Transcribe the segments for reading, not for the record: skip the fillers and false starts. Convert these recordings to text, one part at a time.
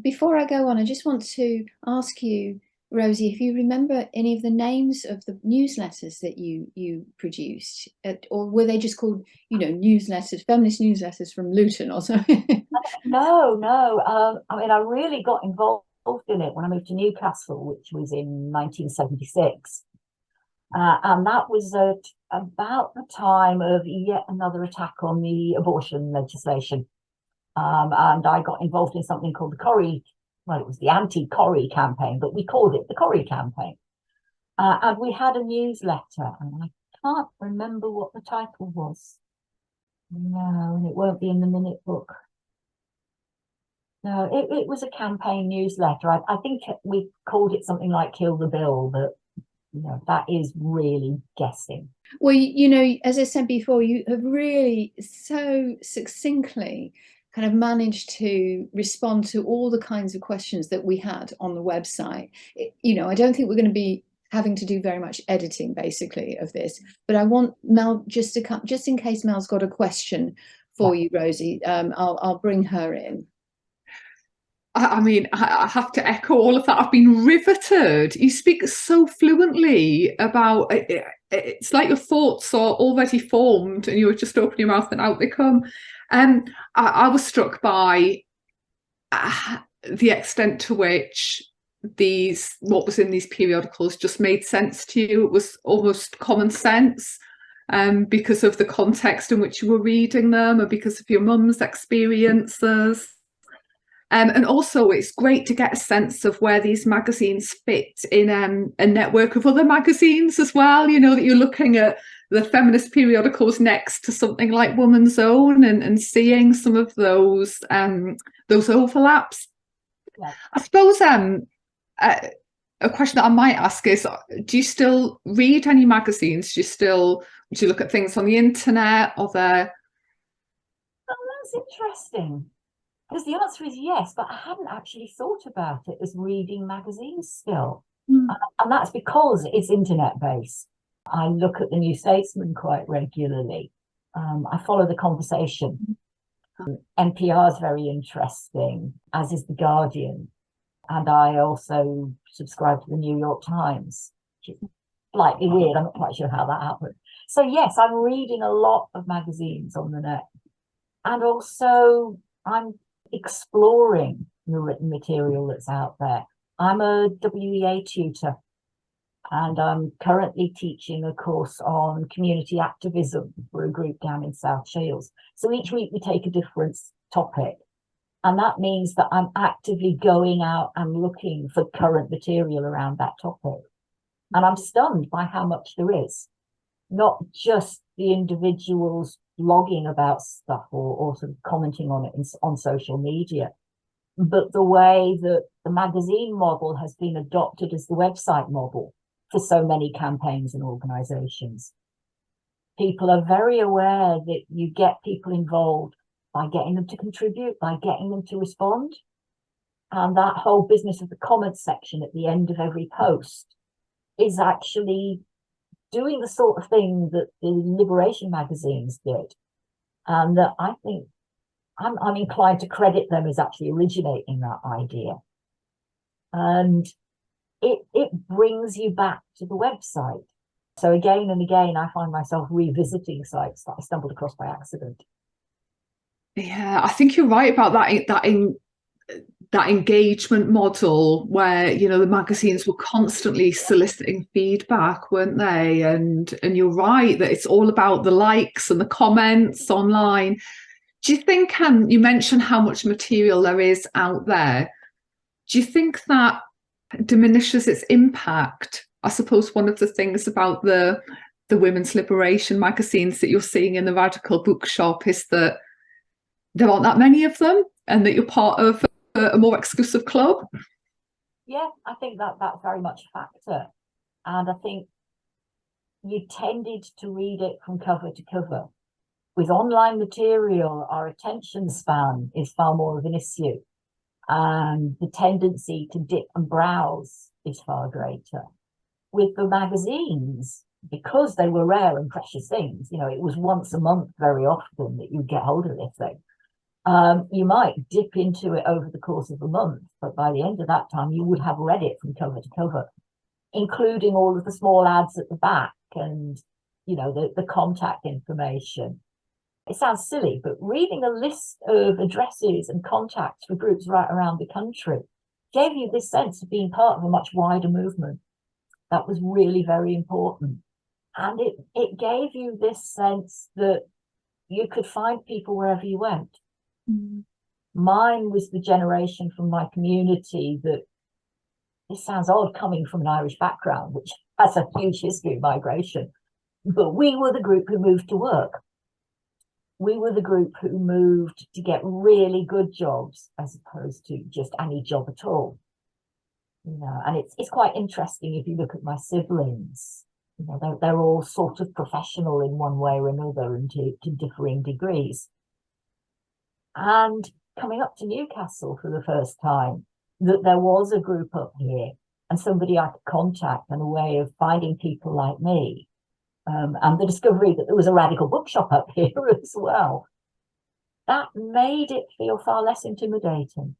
Before I go on, I just want to ask you, Rosie, if you remember any of the names of the newsletters that you produced, or were they just called, newsletters, feminist newsletters from Luton or something? No, no. I mean, I really got involved in it when I moved to Newcastle, which was in 1976. And that was at about the time of yet another attack on the abortion legislation. And I got involved in something called the Corrie, well, it was the anti-Corrie campaign, but we called it the Corrie campaign. And we had a newsletter, and I can't remember what the title was. No, and it won't be in the minute book. No, it was a campaign newsletter. I think we called it something like Kill the Bill, but that is really guessing. Well, as I said before, you have really so succinctly kind of managed to respond to all the kinds of questions that we had on the website. I don't think we're going to be having to do very much editing basically of this, but I want Mel just to come, just in case Mel's got a question Yeah. for you, Rosie. I'll bring her in. I mean, I have to echo all of that. I've been riveted. You speak so fluently about it. It's like your thoughts are already formed and you're just opening your mouth and out they come. I was struck by the extent to which what was in these periodicals just made sense to you. It was almost common sense. Because of the context in which you were reading them and because of your mum's experiences. And also, it's great to get a sense of where these magazines fit in a network of other magazines as well. That you're looking at the feminist periodicals next to something like Woman's Own and seeing some of those overlaps. Yeah. I suppose a question that I might ask is, do you still read any magazines? Do you look at things on the internet or there? Oh, that's interesting. Because the answer is yes, but I hadn't actually thought about it as reading magazines still. And that's because it's internet based. I look at the New Statesman quite regularly. I follow the conversation. NPR is very interesting, as is The Guardian. And I also subscribe to the New York Times, which is slightly weird. I'm not quite sure how that happened. So, yes, I'm reading a lot of magazines on the net. And also, I'm exploring the written material that's out there. I'm a WEA tutor and I'm currently teaching a course on community activism for a group down in South Shields. So each week we take a different topic. And that means that I'm actively going out and looking for current material around that topic. And I'm stunned by how much there is, not just the individuals blogging about stuff or sort of commenting on it on social media, but the way that the magazine model has been adopted as the website model for so many campaigns and organizations. People are very aware that you get people involved by getting them to contribute, by getting them to respond. And that whole business of the comments section at the end of every post is actually doing the sort of thing that the liberation magazines did. And that I think I'm inclined to credit them as actually originating that idea. And it brings you back to the website. So again and again, I find myself revisiting sites that I stumbled across by accident. Yeah, I think you're right about that engagement model where the magazines were constantly soliciting feedback, weren't they? And you're right that it's all about the likes and the comments online. Do you think you mentioned how much material there is out there? Do you think that diminishes its impact? I suppose one of the things about the women's liberation magazines that you're seeing in the radical bookshop is that there aren't that many of them and that you're part of a more exclusive club. Yeah, I think that's very much a factor. And I think you tended to read it from cover to cover. With online material, our attention span is far more of an issue. And the tendency to dip and browse is far greater. With the magazines, because they were rare and precious things, it was once a month very often that you'd get hold of this thing. You might dip into it over the course of a month, but by the end of that time, you would have read it from cover to cover, including all of the small ads at the back and, you know, the contact information. It sounds silly, but reading a list of addresses and contacts for groups right around the country gave you this sense of being part of a much wider movement. That was really very important. And it gave you this sense that you could find people wherever you went. Mm. Mine was the generation from my community that, this sounds odd coming from an Irish background, which has a huge history of migration, but we were the group who moved to work. We were the group who moved to get really good jobs as opposed to just any job at all. You know, and it's quite interesting if you look at my siblings. You know, they're all sort of professional in one way or another and to differing degrees. And coming up to Newcastle for the first time, that there was a group up here and somebody I could contact and a way of finding people like me. And the discovery that there was a radical bookshop up here as well. That made it feel far less intimidating.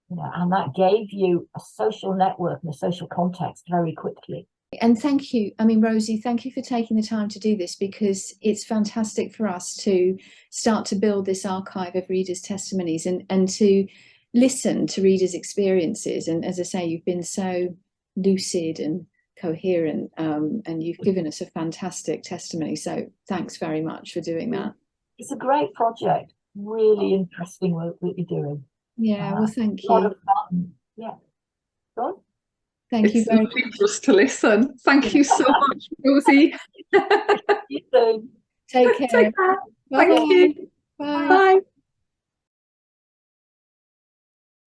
You know, and that gave you a social network and a social context very quickly. And thank you. I mean, Rosie, thank you for taking the time to do this, because it's fantastic for us to start to build this archive of readers' testimonies and to listen to readers' experiences. And as I say, you've been so lucid and coherent, and you've given us a fantastic testimony. So thanks very much for doing that. It's a great project. Really interesting work that you're doing. Yeah, well, thank you. A lot of fun. Yeah. Go on. Thank you very much. For us to listen. Thank you so much, Rosie. You too. Take care. Take care. Thank you. Bye. Bye.